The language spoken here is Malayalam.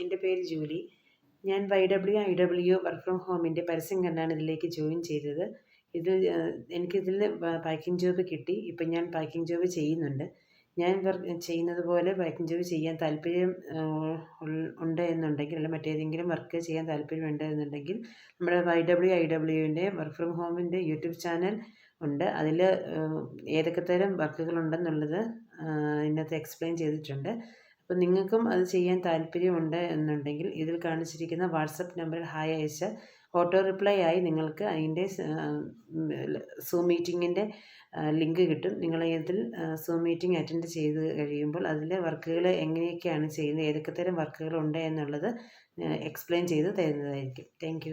എൻ്റെ പേര് ജൂലി. ഞാൻ YWIW വർക്ക് ഫ്രം ഹോമിൻ്റെ പരസ്യം കണ്ടാണ് ഇതിലേക്ക് ജോയിൻ ചെയ്തത്. എനിക്കിതിൽ പാക്കിംഗ് ജോബ് കിട്ടി. ഇപ്പം ഞാൻ പാക്കിംഗ് ജോബ് ചെയ്യുന്നുണ്ട്. ഞാൻ ചെയ്യുന്നത് പോലെ പാക്കിംഗ് ജോബ് ചെയ്യാൻ താല്പര്യം ഉണ്ട് എന്നുണ്ടെങ്കിൽ, അല്ലെങ്കിൽ മറ്റേതെങ്കിലും വർക്ക് ചെയ്യാൻ താല്പര്യമുണ്ട് എന്നുണ്ടെങ്കിൽ, നമ്മുടെ YWIWൻ്റെ വർക്ക് ഫ്രം ഹോമിൻ്റെ യൂട്യൂബ് ചാനൽ ഉണ്ട്. അതിൽ ഏതൊക്കെ തരം വർക്കുകളുണ്ടെന്നുള്ളത് ഇതിനകത്ത് എക്സ്പ്ലെയിൻ ചെയ്തിട്ടുണ്ട്. അപ്പോൾ നിങ്ങൾക്കും അത് ചെയ്യാൻ താല്പര്യമുണ്ട് എന്നുണ്ടെങ്കിൽ ഇതിൽ കാണിച്ചിരിക്കുന്ന വാട്സപ്പ് നമ്പറിൽ ഹായ് അയച്ച് ഓട്ടോ റിപ്ലൈ ആയി നിങ്ങൾക്ക് അതിൻ്റെ സൂം മീറ്റിങ്ങിൻ്റെ ലിങ്ക് കിട്ടും. നിങ്ങൾ ഇതിൽ സൂം മീറ്റിംഗ് അറ്റൻഡ് ചെയ്ത് കഴിയുമ്പോൾ അതിലെ വർക്കുകൾ എങ്ങനെയൊക്കെയാണ് ചെയ്യുന്നത്, ഏതൊക്കെ തരം വർക്കുകളുണ്ട് എന്നുള്ളത് എക്സ്പ്ലെയിൻ ചെയ്ത് തരുന്നതായിരിക്കും. താങ്ക്